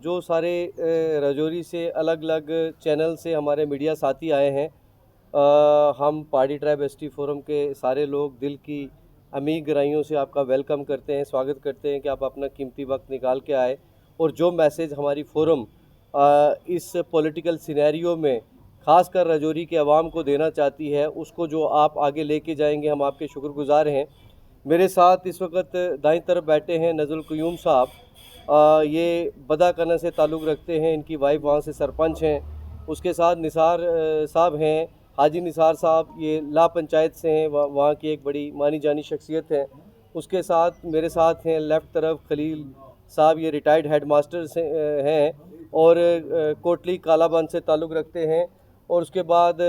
जो सारे राजौरी से अलग अलग चैनल से हमारे मीडिया साथी आए हैं, हम पहाड़ी ट्राइब एसटी फोरम के सारे लोग दिल की अमीर गहराइयों से आपका वेलकम करते हैं, स्वागत करते हैं कि आप अपना कीमती वक्त निकाल के आए और जो मैसेज हमारी फोरम इस पॉलिटिकल सिनेरियो में ख़ासकर राजौरी के अवाम को देना चाहती है, उसको जो आप आगे लेके जाएंगे, हम आपके शुक्रगुजार हैं। मेरे साथ इस वक्त दाईं तरफ बैठे हैं नज़रुल क़य्यूम साहब। ये बदाकना से ताल्लुक़ रखते हैं, इनकी वाइफ वहाँ से सरपंच हैं। उसके साथ निसार साहब हैं, हाजी निसार साहब, ये ला पंचायत से हैं, वहाँ की एक बड़ी मानी जानी शख्सियत है। उसके साथ मेरे साथ हैं लेफ़्ट तरफ खलील साहब, ये रिटायर्ड हेड मास्टर से हैं और कोटली कालाबंद से ताल्लुक़ रखते हैं। और उसके बाद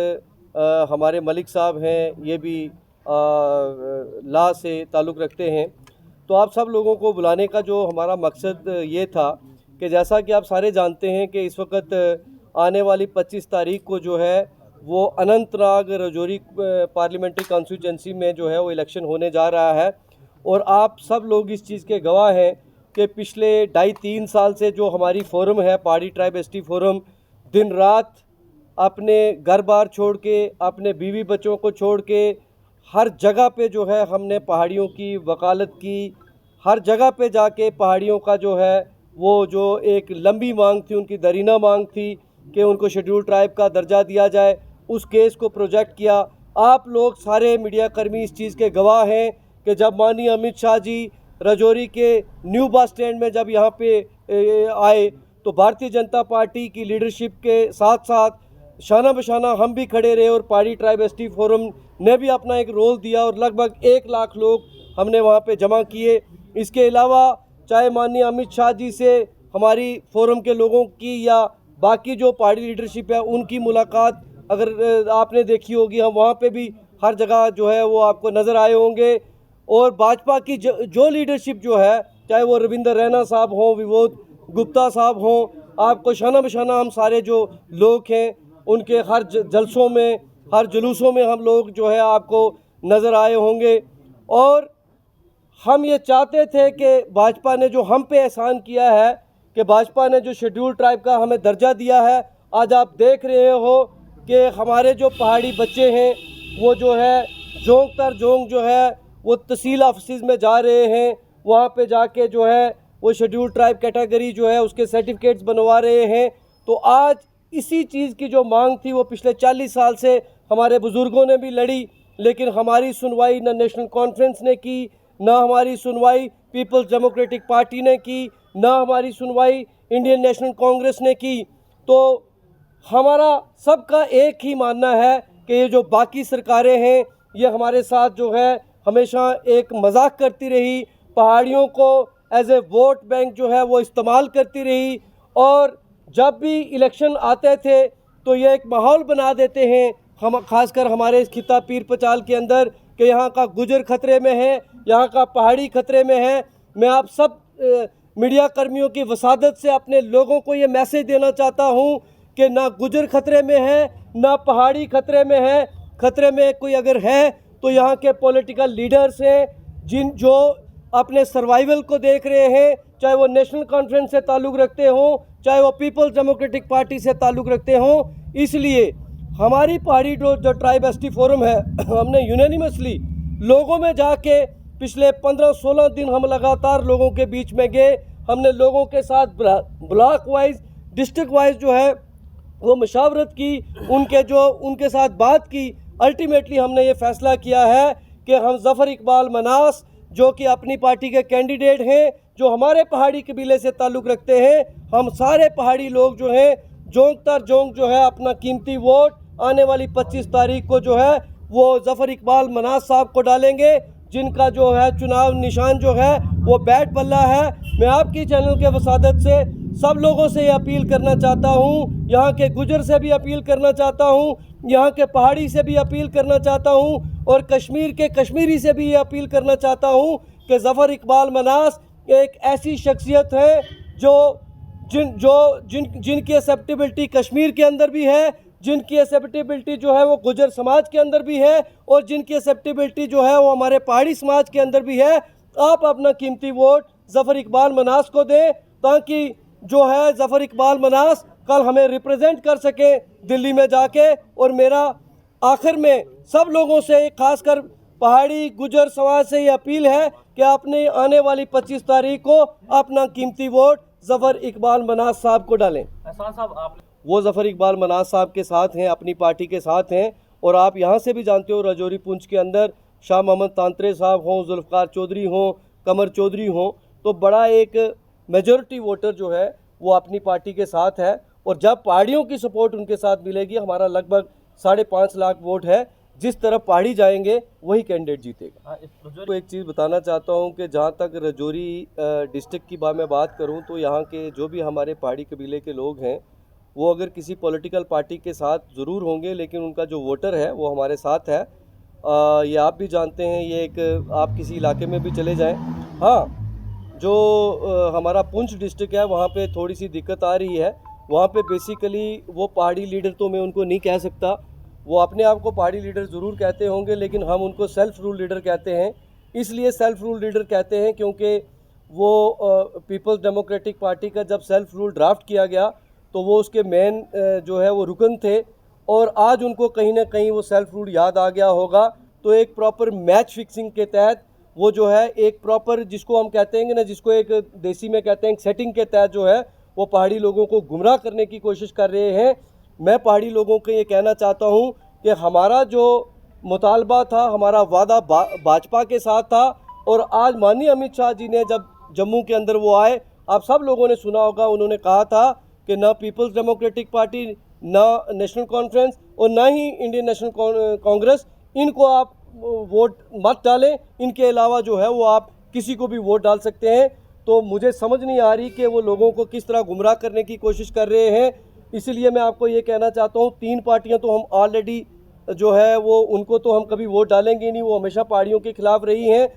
हमारे मलिक साहब हैं, ये भी ला से ताल्लुक़ रखते हैं। तो आप सब लोगों को बुलाने का जो हमारा मकसद ये था कि जैसा कि आप सारे जानते हैं कि इस वक्त आने वाली 25 तारीख को जो है वो अनंतनाग राजौरी पार्लियामेंट्री कॉन्स्टिट्यूंसी में जो है वो इलेक्शन होने जा रहा है। और आप सब लोग इस चीज़ के गवाह हैं कि पिछले 2.5-3 साल से जो हमारी फोरम है, पहाड़ी ट्राइब एसटी फोरम, दिन रात अपने घर बार छोड़ के, अपने बीवी बच्चों को छोड़ के हर जगह पे जो है हमने पहाड़ियों की वकालत की। हर जगह पे जाके पहाड़ियों का जो है वो जो एक लंबी मांग थी, उनकी दरीना मांग थी कि उनको शेड्यूल ट्राइब का दर्जा दिया जाए, उस केस को प्रोजेक्ट किया। आप लोग सारे मीडिया कर्मी इस चीज़ के गवाह हैं कि जब माननीय अमित शाह जी राजौरी के न्यू बस स्टैंड में जब यहाँ पे आए तो भारतीय जनता पार्टी की लीडरशिप के साथ साथ शाना बशाना हम भी खड़े रहे और पहाड़ी ट्राइब एसटी फोरम ने भी अपना एक रोल दिया और लगभग 1 लाख लोग हमने वहाँ पे जमा किए। इसके अलावा चाहे माननीय अमित शाह जी से हमारी फोरम के लोगों की या बाकी जो पहाड़ी लीडरशिप है उनकी मुलाकात अगर आपने देखी होगी, हम वहाँ पे भी हर जगह जो है वो आपको नज़र आए होंगे। और भाजपा की जो लीडरशिप जो है, चाहे वो रविंदर रैना साहब हों, विबोध गुप्ता साहब हों, आपको शाना बशाना हम सारे जो लोग हैं उनके हर जलसों में, हर जुलूसों में हम लोग जो है आपको नज़र आए होंगे। और हम ये चाहते थे कि भाजपा ने जो हम पे एहसान किया है कि भाजपा ने जो शेड्यूल ट्राइब का हमें दर्जा दिया है, आज आप देख रहे हो कि हमारे जो पहाड़ी बच्चे हैं वो जो है जोंक तर जोंक जो है वो तहसील ऑफिस में जा रहे हैं, वहाँ पे जाके जो है वो शेड्यूल ट्राइब कैटेगरी जो है उसके सर्टिफिकेट्स बनवा रहे हैं। तो आज इसी चीज़ की जो मांग थी वो पिछले 40 साल से हमारे बुज़ुर्गों ने भी लड़ी, लेकिन हमारी सुनवाई न नेशनल कॉन्फ्रेंस ने की, ना हमारी सुनवाई पीपल्स डेमोक्रेटिक पार्टी ने की, ना हमारी सुनवाई इंडियन नेशनल कांग्रेस ने की। तो हमारा सबका एक ही मानना है कि ये जो बाकी सरकारें हैं ये हमारे साथ जो है हमेशा एक मजाक करती रही, पहाड़ियों को एज ए वोट बैंक जो है वो इस्तेमाल करती रही। और जब भी इलेक्शन आते थे तो ये एक माहौल बना देते हैं, हम खासकर हमारे इस खिता पीर पचाल के अंदर, कि यहाँ का गुजर खतरे में है, यहाँ का पहाड़ी खतरे में है। मैं आप सब मीडिया कर्मियों की वसादत से अपने लोगों को ये मैसेज देना चाहता हूँ कि ना गुजर खतरे में है, ना पहाड़ी खतरे में है। खतरे में कोई अगर है तो यहाँ के पॉलिटिकल लीडर्स हैं जो अपने सर्वाइवल को देख रहे हैं, चाहे वो नेशनल कॉन्फ्रेंस से ताल्लुक़ रखते हों, चाहे वो पीपल्स डेमोक्रेटिक पार्टी से ताल्लुक़ रखते हों। इसलिए हमारी पहाड़ी जो ट्राइब एसटी फोरम है, हमने यूनानिमसली लोगों में जाके पिछले 15-16 दिन हम लगातार लोगों के बीच में गए। हमने लोगों के साथ ब्लॉक वाइज, डिस्ट्रिक्ट वाइज जो है वो मशावरत की, उनके साथ बात की। अल्टीमेटली हमने ये फ़ैसला किया है कि हम ज़फ़र इकबाल मनास जो कि अपनी पार्टी के कैंडिडेट हैं, जो हमारे पहाड़ी कबीले से ताल्लुक़ रखते हैं, हम सारे पहाड़ी लोग जो हैं जोंक तर जोंक जो है अपना कीमती वोट आने वाली 25 तारीख को जो है वो ज़फ़र इकबाल मनास साहब को डालेंगे, जिनका जो है चुनाव निशान जो है वो बैट बल्ला है। मैं आपकी चैनल के वसादत से सब लोगों से ये अपील करना चाहता हूँ, यहाँ के गुजर से भी अपील करना चाहता हूँ, यहाँ के पहाड़ी से भी अपील करना चाहता हूँ और कश्मीर के कश्मीरी से भी ये अपील करना चाहता हूँ कि ज़फ़र इकबाल मनास एक ऐसी शख्सियत है जिनकी एक्सेप्टेबिलिटी कश्मीर के अंदर भी है, जिनकी एक्सेप्टेबिलिटी जो है वो गुजर समाज के अंदर भी है और जिनकी एक्सेप्टेबिलिटी जो है वो हमारे पहाड़ी समाज के अंदर भी है। आप अपना कीमती वोट ज़फ़र इकबाल मनास को दें ताकि जो है ज़फ़र इकबाल मनास कल हमें रिप्रेजेंट कर सके दिल्ली में जाके। और मेरा आखिर में सब लोगों से, खासकर पहाड़ी गुजर समाज से ये अपील है कि आपने आने वाली 25 तारीख को अपना कीमती वोट ज़फ़र इकबाल मनास साहब को डालें। एहसान साहब, आप वो ज़फ़र इकबाल मनास साहब के साथ हैं, अपनी पार्टी के साथ हैं। और आप यहाँ से भी जानते हो, राजौरी पुंछ के अंदर शाह मोहम्मद तांतरे साहब हों, जुल्फ़कार चौधरी हों, कमर चौधरी हों, तो बड़ा एक मेजॉरिटी वोटर जो है वो अपनी पार्टी के साथ है। और जब पहाड़ियों की सपोर्ट उनके साथ मिलेगी, हमारा लगभग 5.5 लाख वोट है, जिस तरफ पहाड़ी जाएंगे वही कैंडिडेट जीतेगा। तो एक चीज़ बताना चाहता हूँ कि जहाँ तक राजौरी डिस्ट्रिक्ट की मैं बात करूँ, तो यहाँ के जो भी हमारे पहाड़ी कबीले के लोग हैं, वो अगर किसी पॉलिटिकल पार्टी के साथ ज़रूर होंगे, लेकिन उनका जो वोटर है वो हमारे साथ है। ये आप भी जानते हैं, ये एक आप किसी इलाके में भी चले जाएं, हाँ, जो हमारा पुंछ डिस्ट्रिक्ट है वहाँ पे थोड़ी सी दिक्कत आ रही है। वहाँ पे बेसिकली वो पहाड़ी लीडर तो मैं उनको नहीं कह सकता, वो अपने आप को पहाड़ी लीडर ज़रूर कहते होंगे, लेकिन हम उनको सेल्फ रूल लीडर कहते हैं। इसलिए सेल्फ रूल लीडर कहते हैं क्योंकि वो पीपल्स डेमोक्रेटिक पार्टी का जब सेल्फ रूल ड्राफ्ट किया गया तो वो उसके मेन जो है वो रुकन थे, और आज उनको कहीं ना कहीं वो सेल्फ रूल याद आ गया होगा। तो एक प्रॉपर मैच फिक्सिंग के तहत वो जो है एक प्रॉपर, जिसको हम कहते हैं ना, जिसको एक देसी में कहते हैं सेटिंग के तहत जो है वो पहाड़ी लोगों को गुमराह करने की कोशिश कर रहे हैं। मैं पहाड़ी लोगों को ये कहना चाहता हूँ कि हमारा जो मुतालबा था, हमारा वादा भाजपा के साथ था, और आज माननीय अमित शाह जी ने जब जम्मू के अंदर वो आए, आप सब लोगों ने सुना होगा, उन्होंने कहा था कि ना पीपल्स डेमोक्रेटिक पार्टी, ना नेशनल कॉन्फ्रेंस और ना ही इंडियन नेशनल कांग्रेस, इनको आप वोट मत डालें, इनके अलावा जो है वो आप किसी को भी वोट डाल सकते हैं। तो मुझे समझ नहीं आ रही कि वो लोगों को किस तरह गुमराह करने की कोशिश कर रहे हैं। इसलिए मैं आपको ये कहना चाहता हूँ, 3 पार्टियाँ तो हम ऑलरेडी जो है वो उनको तो हम कभी वोट डालेंगे नहीं, वो हमेशा पहाड़ियों के खिलाफ रही हैं।